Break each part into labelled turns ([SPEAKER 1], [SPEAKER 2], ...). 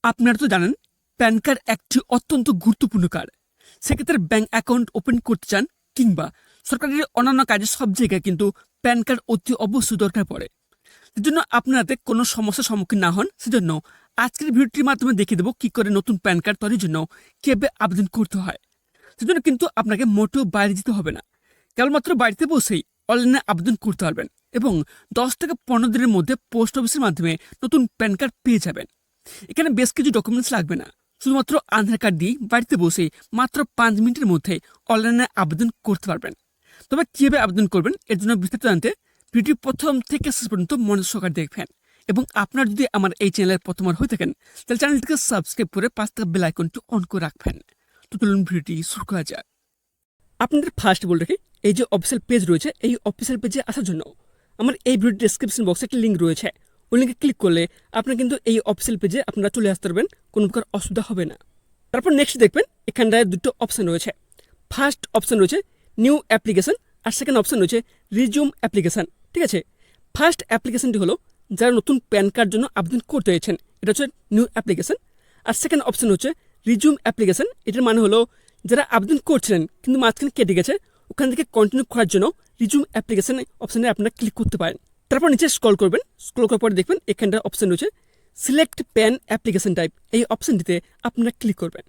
[SPEAKER 1] আপনারা তো জানেন প্যান কার্ড একটি অত্যন্ত গুরুত্বপূর্ণ কার্ড। সেক্ষেত্রে ব্যাংক অ্যাকাউন্ট ওপেন করতে চান কিংবা সরকারের অন্যান্য কাজে সব জায়গায় কিন্তু প্যান কার্ড অতি অবশ্যই দরকার পড়ে। সেজন্য আপনাদের কোনো সমস্যার সম্মুখীন না হন, সেজন্য আজকের ভিডিওটির মাধ্যমে দেখিয়ে দেবো কি করে নতুন প্যান কার্ড তৈরির জন্য কিভাবে আবেদন করতে হয়। সেজন্য কিন্তু আপনাকে মোটেও বাইরে যেতে হবে না, কেবলমাত্র বাড়িতে বসেই অনলাইনে আবেদন করতে পারবেন এবং 10 থেকে 15 দিনের মধ্যে পোস্ট অফিসের মাধ্যমে নতুন প্যান কার্ড পেয়ে যাবেন। এখানে বেশ কিছু ডকুমেন্টস লাগবে না, শুধুমাত্র আধার কার্ড দিয়ে বাড়িতে বসে মাত্র 5 মিনিটের মধ্যে অনলাইনে আবেদন করতে পারবেন। তবে কীভাবে আবেদন করবেন এর জন্য বিস্তারিত জানতে ভিডিও প্রথম থেকে শেষ পর্যন্ত মনোযোগ সহকারে দেখবেন। এবং আপনার যদি আমার এই চ্যানেলের প্রথমবার হয়ে থাকেন তাহলে চ্যানেলটিকে সাবস্ক্রাইব করে পাশ থেকে বেল আইকনটি অন করে রাখবেন। তো চলুন ভিডিওটি শুরু করা যায়। আপনাদের ফার্স্ট বলে রাখি, এই যে অফিসিয়াল পেজ রয়েছে এই অফিসিয়াল পেজে আসার জন্য আমার এই ভিডিও ডেসক্রিপশন বক্সে একটা লিঙ্ক রয়েছে। ওই লিঙ্কে ক্লিক করলে আপনারা কিন্তু এই অফিসিয়াল পেজে আপনারা চলে আসতে পারবেন, কোনো প্রকার অসুবিধা হবে না। তারপর নেক্সট দেখবেন এখানটায় দুটো অপশান রয়েছে। ফার্স্ট অপশান রয়েছে নিউ অ্যাপ্লিকেশন আর সেকেন্ড অপশান রয়েছে রিজিউম অ্যাপ্লিকেশান। ঠিক আছে, ফার্স্ট অ্যাপ্লিকেশনটি হলো যারা নতুন প্যান কার্ড জন্য আবেদন করতে চাইছেন, এটা হচ্ছে নিউ অ্যাপ্লিকেশন। আর সেকেন্ড অপশান হচ্ছে রিজিউম অ্যাপ্লিকেশন। এটার মানে হলো যারা আবেদন করছিলেন কিন্তু মাঝখানে কেটে গেছে, ওখান থেকে কন্টিনিউ করার জন্য রিজিউম অ্যাপ্লিকেশন অপশানে আপনারা ক্লিক করতে পারেন। তারপর নিচে স্ক্রল করবেন, স্ক্রল করার পরে দেখবেন এখানটা অপশান রয়েছে সিলেক্ট প্যান অ্যাপ্লিকেশন টাইপ। এই অপশানটিতে আপনারা ক্লিক করবেন।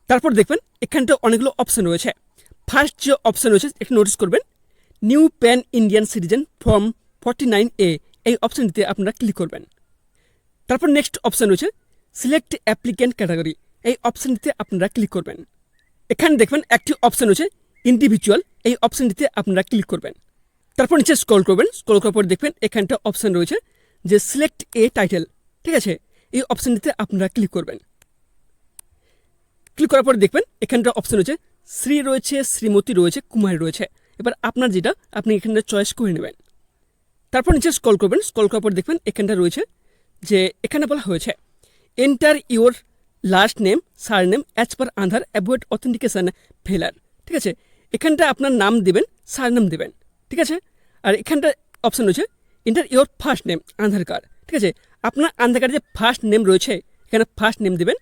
[SPEAKER 1] তারপর দেখবেন এখানটা অনেকগুলো অপশান রয়েছে। ফার্স্ট যে অপশান রয়েছে একটু নোটিস করবেন, new pan Indian citizen form 49A, এই অপশানটিতে আপনারা ক্লিক করবেন। তারপর নেক্সট অপশান রয়েছে সিলেক্ট অ্যাপ্লিক্যান্ট ক্যাটাগরি, এই অপশানটিতে আপনারা ক্লিক করবেন। এখানে দেখবেন একটি অপশান রয়েছে ইন্ডিভিজুয়াল, এই অপশানটিতে আপনারা ক্লিক করবেন। তারপর নিচে স্ক্রল করবেন, স্ক্রল করার পর দেখবেন এখানটা অপশান রয়েছে যে সিলেক্ট এ টাইটেল। ঠিক আছে, এই অপশানটিতে আপনারা ক্লিক করবেন। ক্লিক করার পর দেখবেন এখানটা অপশান রয়েছে শ্রী রয়েছে, শ্রীমতী রয়েছে, কুমারী রয়েছে। এবার আপনার যেটা আপনি এখানটা চয়েস করে নেবেন। তারপর নিচে স্ক্রল করবেন, স্ক্রল করার পর দেখবেন এখানটা রয়েছে যে এখানে বলা হয়েছে enter your last name sir name as per Aadhaar avoid authentication ফেলার। ঠিক আছে, এখানটা আপনার নাম দেবেন, সার নেম দেবেন। ঠিক আছে, আর এখানটা অপশান রয়েছে enter your first name Aadhaar card. ঠিক আছে, আপনার আধার কার্ডে যে ফার্স্ট নেম রয়েছে এখানে ফার্স্ট নেম দেবেন।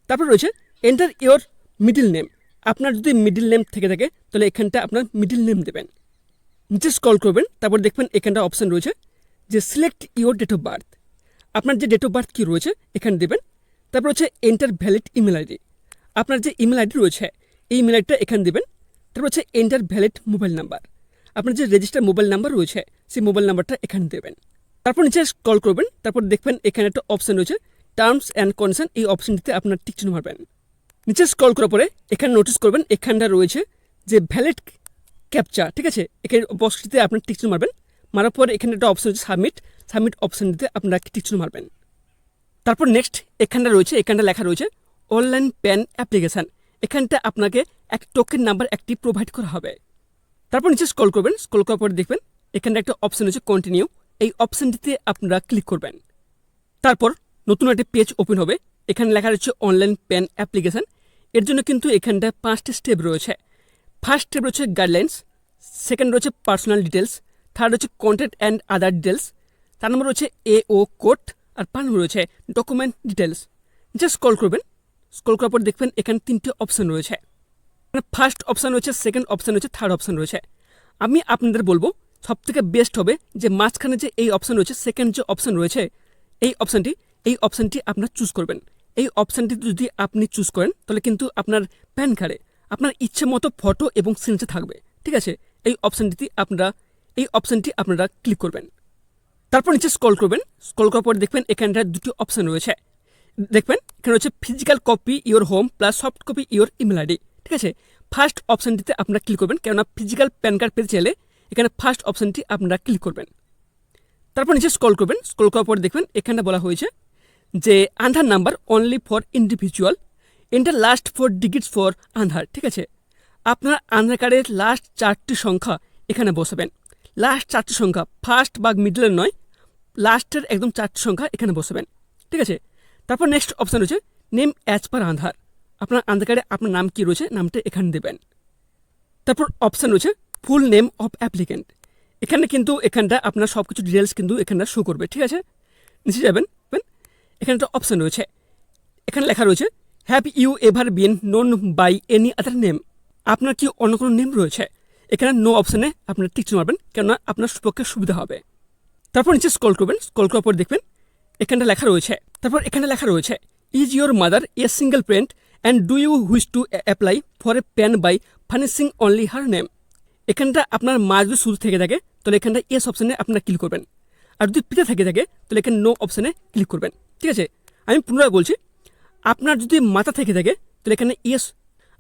[SPEAKER 1] তারপর রয়েছে এন্টার ইউর মিডল নেম, আপনার যদি মিডল নেম থেকে থাকে তাহলে এখানটা আপনার মিডল নেম দেবেন। নিচে স্ক্রল করবেন, তারপর দেখবেন এখানটা অপশান রয়েছে যে select your date of birth, আপনার যে ডেট অফ বার্থ কী রয়েছে এখানে দেবেন। তারপর হচ্ছে এন্টার ভ্যালিড ইমেল আইডি, আপনার যে ইমেল আইডি রয়েছে এই ইমেল আইডিটা এখানে দেবেন। তারপর হচ্ছে এন্টার ভ্যালিড মোবাইল নাম্বার, আপনার যে রেজিস্টার মোবাইল নাম্বার রয়েছে সেই মোবাইল নাম্বারটা এখানে দেবেন। তারপর নিচে স্ক্রল করবেন, তারপর দেখবেন এখানে একটা অপশান রয়েছে টার্মস অ্যান্ড কন্ডিশন, এই অপশানটিতে আপনার টিক চিহ্ন মারবেন। নিচে স্ক্রল করার পরে এখানে নোটিস করবেন এখানটা রয়েছে যে ভ্যালিড ক্যাপচা। ঠিক আছে, এখানে বক্সটিতে আপনার টিক চিহ্ন মারবেন। মারার পর এখানে একটা অপশান রয়েছে সাবমিট, সাবমিট অপশানটিতে আপনারা টিক চিহ্ন মারবেন। তারপর নেক্সট এখানটা রয়েছে, এখানটা লেখা রয়েছে অনলাইন প্যান অ্যাপ্লিকেশান, এখানটা আপনাকে এক টোকেন নাম্বার একটি প্রোভাইড করা হবে। তারপর নিচে স্ক্রল করবেন, স্ক্রল করার পরে দেখবেন এখানে একটা অপশান রয়েছে কন্টিনিউ, এই অপশানটিতে আপনারা ক্লিক করবেন। তারপর নতুন একটা পেজ ওপেন হবে, এখানে লেখা রয়েছে অনলাইন প্যান অ্যাপ্লিকেশান। এর জন্য কিন্তু এখানটা 5টি স্টেপ রয়েছে। ফার্স্ট স্টেপ রয়েছে গাইডলাইন্স, সেকেন্ড রয়েছে পার্সোনাল ডিটেলস, থার্ড রয়েছে কন্ট্যাক্ট অ্যান্ড আদার ডিটেলস, 4 নম্বর রয়েছে AO কোড, আর 5 নম্বর রয়েছে ডকুমেন্ট ডিটেলস। নিচে স্ক্রল করবেন, স্ক্রল করার পর দেখবেন এখানে 3টে অপশান রয়েছে। ফার্স্ট অপশান রয়েছে, সেকেন্ড অপশান রয়েছে, থার্ড অপশান রয়েছে। আমি আপনাদের বলবো সবথেকে বেস্ট হবে যে মাঝখানে যে এই অপশান রয়েছে সেকেন্ড যে অপশান রয়েছে এই অপশানটি আপনার চুজ করবেন। এই অপশানটি যদি আপনি চুজ করেন তাহলে কিন্তু আপনার প্যান কার্ডে আপনার ইচ্ছে মতো ফটো এবং সিগনেচার থাকবে। ঠিক আছে, এই অপশানটি আপনারা ক্লিক করবেন। তারপর নিচে স্ক্রল করবেন, স্ক্রল করার পর দেখবেন এখানটায় 2টি অপশান রয়েছে। দেখবেন এখানে রয়েছে physical copy your whom plus soft copy your email ID. ঠিক আছে, ফার্স্ট অপশানটিতে আপনারা ক্লিক করবেন, কেননা ফিজিক্যাল প্যান কার্ড পেতে চাইলে এখানে ফার্স্ট অপশানটি আপনারা ক্লিক করবেন। তারপর নিচে স্ক্রল করবেন, স্ক্রল করার পর দেখবেন এখানে বলা হয়েছে যে Aadhaar number only for individual, enter last 4 digits for Aadhaar. ঠিক আছে, আপনার আধার কার্ডের লাস্ট 4টি সংখ্যা এখানে বসাবেন। লাস্ট 4টি সংখ্যা ফার্স্ট বা মিডলের নয়, লাস্টের একদম 4টি সংখ্যা এখানে বসাবেন। ঠিক আছে, তারপর নেক্সট অপশান রয়েছে নেম অ্যাজ পার আধার, আপনার আধার কার্ডে আপনার নাম কী রয়েছে নামটা এখানে দেবেন। তারপর অপশান রয়েছে ফুল নেম অফ অ্যাপ্লিক্যান্ট, এখানে কিন্তু এখানটা আপনার সব কিছু ডিটেলস কিন্তু এখানটা শো করবে। ঠিক আছে, নিচে যাবেন, এখানে একটা অপশান রয়েছে এখানে লেখা রয়েছে have you ever been known by any other name. আপনার কি অন্য কোনো নেম রয়েছে? এখানে নো অপশানে আপনার টিক মারবেন, কেননা আপনার পক্ষে সুবিধা হবে। তারপর নিচে স্ক্রল করবেন, স্ক্রল করার পর দেখবেন এখানটা লেখা রয়েছে, তারপর এখানে লেখা রয়েছে is your mother a single parent and do you wish to apply for a PAN by furnishing only her name. এখানটা আপনার মা যদি শুধু থেকে থাকে তাহলে এখানটা ইয়েস অপশানে আপনারা ক্লিক করবেন, আর যদি পিতা থেকে থাকে তাহলে এখানে নো অপশানে ক্লিক করবেন। ঠিক আছে, আমি পুনরায় বলছি, আপনার যদি মাতা থেকে থাকে তাহলে এখানে ইয়েস,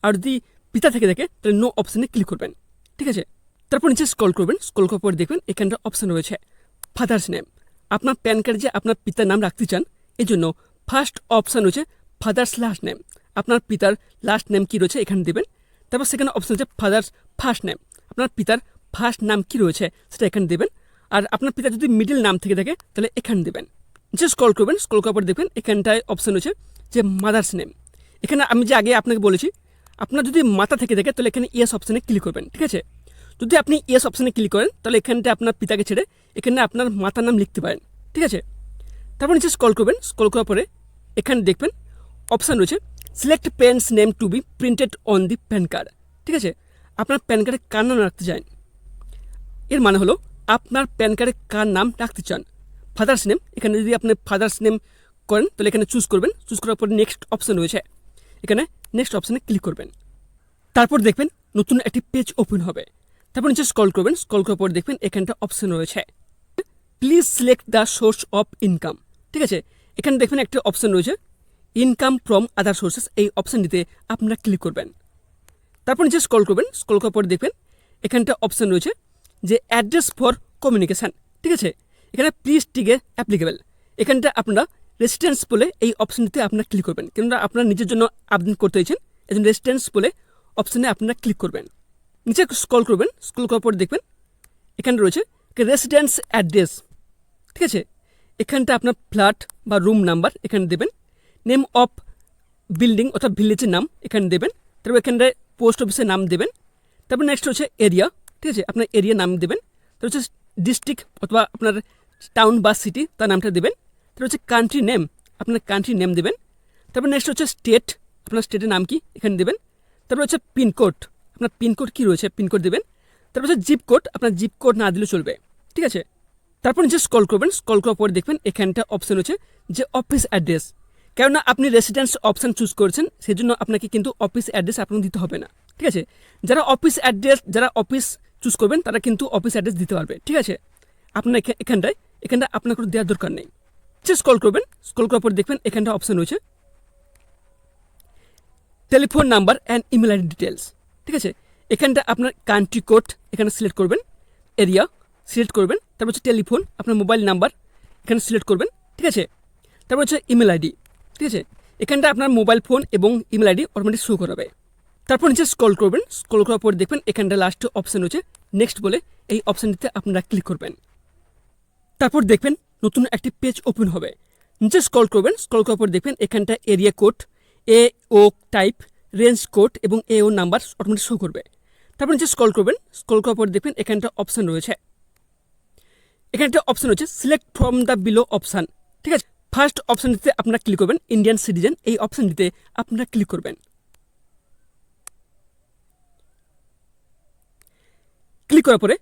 [SPEAKER 1] আর যদি পিতা থেকে থাকে তাহলে নো অপশানে ক্লিক করবেন। ঠিক আছে, তারপর নিচে স্ক্রল করবেন, স্ক্রল করার পর দেখবেন এখানটা অপশান রয়েছে ফাদার্স নেম। আপনার প্যান কার্ডে যে আপনার পিতার নাম রাখতে চান এই জন্য ফার্স্ট অপশান রয়েছে ফাদার্স লাস্ট নেম। আপনার পিতার লাস্ট নেম কী রয়েছে এখানে দেবেন। তারপর সেখানে অপশান হচ্ছে ফাদার্স ফার্স্ট নেম। আপনার পিতার ফার্স্ট নাম কী রয়েছে সেটা এখানে দেবেন, আর আপনার পিতার যদি মিডল নাম থেকে থাকে তাহলে এখানে দেবেন। যে স্ক্রল করবেন, স্ক্রল করার পর দেখবেন এখানটায় অপশান রয়েছে যে মাদার্স নেম। এখানে আমি যে আগে আপনাকে বলেছি, আপনার যদি মাতা থেকে থাকে তাহলে এখানে ইয়েস অপশানে ক্লিক করবেন। ঠিক আছে, যদি আপনি ইয়েস অপশানে ক্লিক করেন তাহলে এখানটা আপনার পিতাকে ছেড়ে এখানে আপনার মাতার নাম লিখতে পারেন। ঠিক আছে, তারপর নিচে স্ক্রল করবেন, স্ক্রল করার পরে এখানে দেখবেন অপশান রয়েছে select parents name to be printed on the PAN card. ঠিক আছে, আপনার প্যান কার্ডে কার নাম রাখতে চান, এর মানে হলো আপনার প্যান কার্ডে কার নাম রাখতে চান। ফাদার্স নেম, এখানে যদি আপনি ফাদার্স নেম করেন তাহলে এখানে চুজ করবেন, চুজ করার পরে নেক্সট অপশান রয়েছে, এখানে নেক্সট অপশানে ক্লিক করবেন। তারপর দেখবেন নতুন একটি পেজ ওপেন হবে। তারপর নিচে স্ক্রল করবেন, স্ক্রল করার পর দেখবেন এখানটা অপশান রয়েছে please select the source of income. ঠিক আছে, এখানে দেখবেন একটা অপশান রয়েছে ইনকাম ফ্রম আদার সোর্সেস, এই অপশানটিতে আপনারা ক্লিক করবেন। তারপর নিচে স্ক্রল করবেন, স্ক্রল করার পর দেখবেন এখানটা অপশান রয়েছে যে অ্যাড্রেস ফর কমিউনিকেশান। ঠিক আছে, এখানে প্লিজ টিকে অ্যাপ্লিকেবল, এখানটা আপনারা রেসিডেন্স বলে এই অপশানটিতে আপনারা ক্লিক করবেন, কেননা আপনারা নিজের জন্য আবেদন করতে চাইছেন, এই জন্য রেসিডেন্স বলে অপশানে আপনারা ক্লিক করবেন। নিচে স্ক্রল করবেন, স্ক্রল করার পর দেখবেন এখানে রয়েছে রেসিডেন্স অ্যাড্রেস। ঠিক আছে, এখানটা আপনার ফ্ল্যাট বা রুম নাম্বার এখানে দেবেন, নেম অফ বিল্ডিং অর্থাৎ ভিলেজের নাম এখানে দেবেন, তারপর এখানটায় পোস্ট অফিসের নাম দেবেন। তারপর নেক্সট হচ্ছে এরিয়া। ঠিক আছে, আপনার এরিয়া নাম দেবেন। তারপর হচ্ছে ডিস্ট্রিক্ট অথবা আপনার টাউন বা সিটি তার নামটা দেবেন। তারপর হচ্ছে কান্ট্রি নেম, আপনার কান্ট্রি নেম দেবেন। তারপর নেক্সট হচ্ছে স্টেট, আপনার স্টেটের নাম কি এখানে দেবেন। তারপর হচ্ছে পিনকোড, আপনার পিনকোড কী রয়েছে পিনকোড দেবেন। তারপর হচ্ছে জিপ কোড, আপনার জিপ কোড না দিলেও চলবে। ঠিক আছে, তারপর নিচে স্ক্রল করবেন, স্ক্রল করার পর দেখবেন এখানটা অপশান হচ্ছে যে অফিস অ্যাড্রেস। কেননা আপনি রেসিডেন্স অপশান চুজ করেছেন সেই জন্য আপনাকে কিন্তু অফিস অ্যাড্রেস আপনাকে দিতে হবে না। ঠিক আছে, যারা অফিস অ্যাড্রেস, যারা অফিস চুজ করবেন তারা কিন্তু অফিস অ্যাড্রেস দিতে পারবে। ঠিক আছে, আপনার এখানটায় আপনার কোনো দেওয়ার দরকার নেই। সে স্ক্রল করবেন, স্ক্রল করার পর দেখবেন এখানটা অপশান রয়েছে telephone number and email ID details. ঠিক আছে, এখানটা আপনার কান্ট্রি কোড এখানে সিলেক্ট করবেন, এরিয়া সিলেক্ট করবেন, তারপর হচ্ছে টেলিফোন আপনার মোবাইল নাম্বার এখানে সিলেক্ট করবেন। ঠিক আছে, তারপর হচ্ছে ইমেল আইডি। ঠিক আছে, এখানটা আপনার মোবাইল ফোন এবং ইমেল আইডি অটোমেটিক শো করাবে। তারপর নিচে স্ক্রল করবেন, স্ক্রল করার পর দেখবেন এখানটা লাস্ট অপশান রয়েছে নেক্সট বলে, এই অপশানটিতে আপনারা ক্লিক করবেন। তারপর দেখবেন নতুন একটি পেজ ওপেন হবে। নিচে স্ক্রল করবেন, স্ক্রল করার পর দেখবেন এখানটা এরিয়া কোড, এও টাইপ, রেঞ্জ কোড এবং এও নাম্বার অটোমেটিক শো করবে। তারপর নিচে স্ক্রল করবেন, স্ক্রল করার পর দেখবেন এখানটা অপশান রয়েছে, এখানটা অপশান হচ্ছে select from the below option. ঠিক আছে, ফার্স্ট অপশানটিতে আপনারা ক্লিক করবেন ইন্ডিয়ান সিটিজেন, এই অপশানটিতে আপনারা ক্লিক করবেন। ক্লিক করার পরে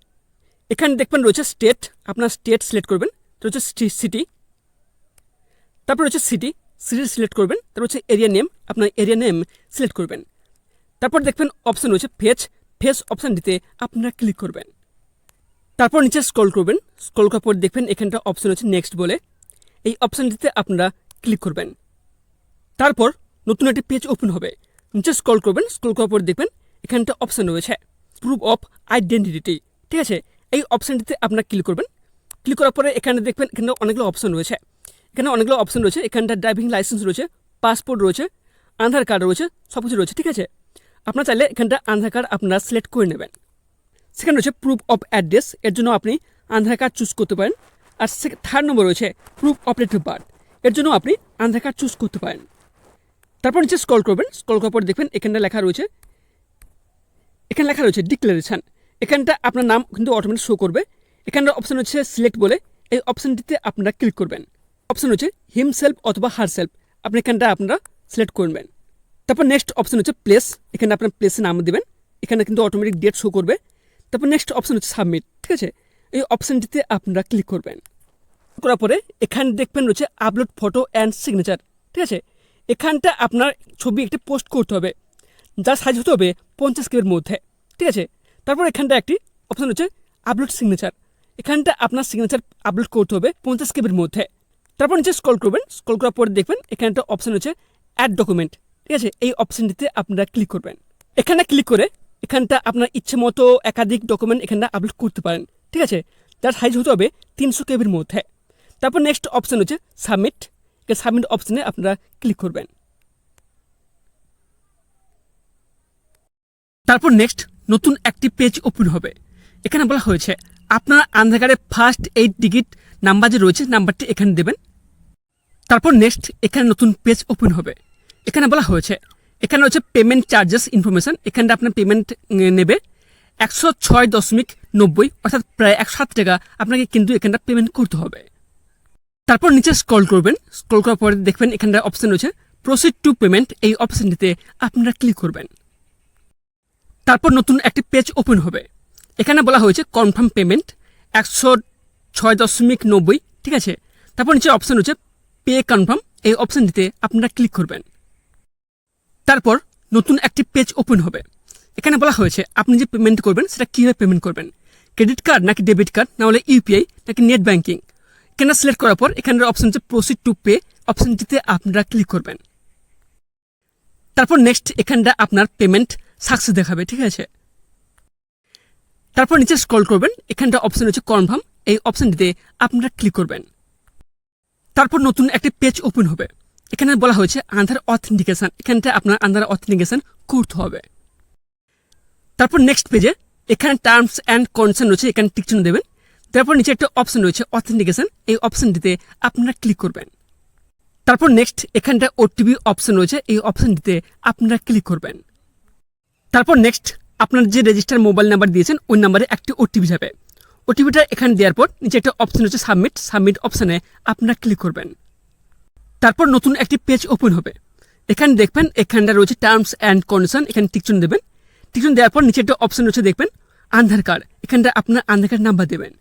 [SPEAKER 1] এখানে দেখবেন রয়েছে স্টেট, আপনার স্টেট সিলেক্ট করবেন, রয়েছে সিটি, তারপর হচ্ছে সিটি সিলেক্ট করবেন, তারপর হচ্ছে এরিয়া নেম, আপনার এরিয়া নেম সিলেক্ট করবেন। তারপর দেখবেন অপশান রয়েছে ফেস অপশানটিতে আপনারা ক্লিক করবেন। তারপর নিচে স্ক্রল করবেন, স্ক্রল করার পর দেখবেন এখানটা অপশান হচ্ছে নেক্সট বলে, এই অপশানটিতে আপনারা ক্লিক করবেন। তারপর নতুন একটি পেজ ওপেন হবে। নিচে স্ক্রল করবেন, স্ক্রল করার পর দেখবেন এখানটা অপশান রয়েছে প্রুফ অফ আইডেন্টিটি। ঠিক আছে, এই অপশানটিতে আপনারা ক্লিক করবেন। ক্লিক করার পরে এখানে দেখবেন এখানে অনেকগুলো অপশান রয়েছে, এখানটা ড্রাইভিং লাইসেন্স রয়েছে, পাসপোর্ট রয়েছে, আধার কার্ড রয়েছে, সব কিছু রয়েছে। ঠিক আছে, আপনারা চাইলে এখানটা আধার কার্ড আপনারা সিলেক্ট করে নেবেন। সেখানে রয়েছে প্রুফ অফ অ্যাড্রেস, এর জন্য আপনি আধার কার্ড চুজ করতে পারেন। আর থার্ড নম্বর রয়েছে proof of date of birth, এর জন্য আপনি আধার কার্ড চুজ করতে পারেন। তারপর নিচে স্ক্রল করবেন, স্ক্রল করার পর দেখবেন এখানে লেখা রয়েছে ডিক্লারেশন, এখানটা আপনার নাম কিন্তু অটোমেটিক শো করবে। এখানটা অপশান হচ্ছে সিলেক্ট বলে, এই অপশানটিতে আপনারা ক্লিক করবেন। অপশান হচ্ছে হিমসেলফ অথবা হারসেলফ, আপনি এখানটা আপনারা সিলেক্ট করবেন। তারপর নেক্সট অপশন হচ্ছে প্লেস, এখানে আপনার প্লেসের নাম দেবেন, এখানে কিন্তু অটোমেটিক ডেট শো করবে। তারপর নেক্সট অপশন হচ্ছে সাবমিট, ঠিক আছে, এই অপশানটিতে আপনারা ক্লিক করবেন। করার পরে এখানে দেখবেন রয়েছে আপলোড ফটো অ্যান্ড সিগনেচার, ঠিক আছে, এখানটা আপনার ছবি একটি পোস্ট করতে হবে, যার সাইজ হতে হবে 50 কেবির মধ্যে, ঠিক আছে। তারপর এখানটা একটি অপশন হচ্ছে আপলোড সিগনেচার, এখানটা আপনার সিগনেচার আপলোড করতে হবে 50 কেবির মধ্যে। তারপর নিচে স্ক্রল করবেন, স্ক্রল করার পরে দেখবেন এখানে একটা অপশন হচ্ছে অ্যাড ডকুমেন্ট, ঠিক আছে, এই অপশনটিতে আপনারা ক্লিক করবেন। এখানে ক্লিক করে এখানটা আপনার ইচ্ছে মতো একাধিক ডকুমেন্ট এখানটা আপলোড করতে পারেন, ঠিক আছে, যার সাইজ হতে হবে 300 কেবির মধ্যে। তারপর নেক্সট অপশন হচ্ছে সাবমিট, সাবমিট অপশনে আপনারা ক্লিক করবেন। তারপর নেক্সট নতুন একটি পেজ ওপেন হবে। এখানে বলা হয়েছে আপনার আধার কার্ডের ফার্স্ট 8 ডিজিট নাম্বার যে রয়েছে নাম্বারটি এখানে দেবেন। তারপর নেক্সট এখানে নতুন পেজ ওপেন হবে। এখানে বলা হয়েছে এখানে হচ্ছে পেমেন্ট চার্জেস ইনফরমেশন, এখানটা আপনার পেমেন্ট নেবে 106.90, অর্থাৎ প্রায় 107 টাকা আপনাকে কিন্তু এখানটা পেমেন্ট করতে হবে। তারপর নিচে স্ক্রল করবেন, স্ক্রল করার পরে দেখবেন এখানটা অপশন রয়েছে প্রসিড টু পেমেন্ট, এই অপশনটিতে আপনারা ক্লিক করবেন। তারপর নতুন একটি পেজ ওপেন হবে। এখানে বলা হয়েছে কনফার্ম পেমেন্ট 106.90, ঠিক আছে। তারপর নিচে অপশন হচ্ছে পে কনফার্ম, এই অপশনটিতে আপনারা ক্লিক করবেন। তারপর নতুন একটি পেজ ওপেন হবে। এখানে বলা হয়েছে আপনি যে পেমেন্ট করবেন সেটা কীভাবে পেমেন্ট করবেন, ক্রেডিট কার্ড নাকি ডেবিট কার্ড, না হলে ইউপিআই নাকি নেট ব্যাঙ্কিং। এখানে সিলেক্ট করার পর এখানের অপশন হচ্ছে প্রসিড টু পে, অপশনটিতে আপনারা ক্লিক করবেন। তারপর নেক্সট এখানটা আপনার পেমেন্ট সাকসেস দেখাবে, ঠিক আছে। তারপর নিচে স্ক্রল করবেন, এখানটা অপশন হচ্ছে কনফার্ম, এই অপশনটিতে আপনারা ক্লিক করবেন। তারপর নতুন একটি পেজ ওপেন হবে। এখানে বলা হয়েছে আধার অথেন্টিকেশন, এখানটা আপনার আধার অথেন্টিকেশন করতে হবে। তারপর নেক্সট পেজে এখানে টার্মস অ্যান্ড কন্ডিশন রয়েছে, এখানে টিক চিহ্ন দেবেন। তারপর নিচে একটা অপশন রয়েছে অথেন্টিকেশন, এই অপশনটিতে আপনারা ক্লিক করবেন। তারপর নেক্সট এখানটা ওটিপি অপশন রয়েছে, এই অপশনটিতে আপনারা ক্লিক করবেন। তারপর নেক্সট আপনার যে রেজিস্টার মোবাইল নাম্বার দিয়েছেন ওই নাম্বারে একটি ওটিপি যাবে, ওটিপিটা এখানে দেওয়ার পর নিচে একটা অপশন হচ্ছে সাবমিট, সাবমিট অপশনে আপনারা ক্লিক করবেন। তারপর নতুন একটি পেজ ওপেন হবে। এখানে দেখবেন এখানটা রয়েছে টার্মস অ্যান্ড কন্ডিশন, এখানে টিকচিহ্ন দেবেন। টিকচিহ্ন দেওয়ার পর নিচে একটা অপশন রয়েছে দেখবেন আধার কার্ড, এখানটা আপনার আধার কার্ড নাম্বার দেবেন।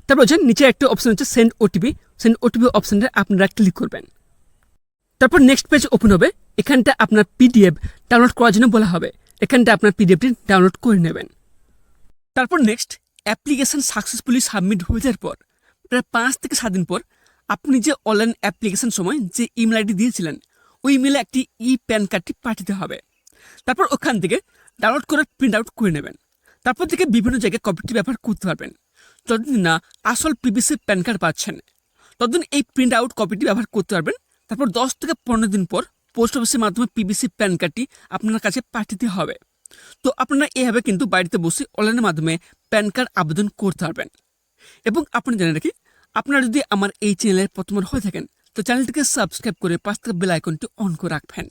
[SPEAKER 1] তারপর হচ্ছে নিচে একটা অপশন হচ্ছে সেন্ড ওটিপি, সেন্ড ওটিপি অপশনটা আপনারা ক্লিক করবেন। তারপর নেক্সট পেজ ওপেন হবে। এখানটা আপনার পিডিএফ ডাউনলোড করার জন্য বলা হবে, এখানটা আপনার পিডিএফটি ডাউনলোড করে নেবেন। তারপর নেক্সট অ্যাপ্লিকেশন সাকসেসফুলি সাবমিট হয়ে যাওয়ার পর প্রায় 5 থেকে 7 দিন পর আপনি যে অনলাইন অ্যাপ্লিকেশন সময় যে ইমেল আইডি দিয়েছিলেন ওই ইমেলে একটি প্যান কার্ডটি পাঠাতে হবে। তারপর ওখান থেকে ডাউনলোড করে প্রিন্ট আউট করে নেবেন। তারপর থেকে বিভিন্ন জায়গায় কপিটি ব্যবহার করতে পারবেন। যতদিন না আসল পিবিসি প্যান কার্ড পাচ্ছেন ততদিন এই প্রিন্ট আউট কপিটি ব্যবহার করতে পারবেন। তারপর 10 থেকে 15 দিন পর পোস্ট অফিসের মাধ্যমে পিবিসি প্যান কার্ডটি আপনার কাছে পাঠাতে হবে। তো আপনারা এইভাবে কিন্তু বাড়িতে বসে অনলাইনের মাধ্যমে প্যান কার্ড আবেদন করতে পারবেন। এবং আপনি জানেন রাখি, আপনারা যদি আমার এই চ্যানেলের প্রথমবার হয়ে থাকেন তো চ্যানেলটিকে সাবস্ক্রাইব করে পাশে থাকা বেল আইকনটি অন করে রাখবেন।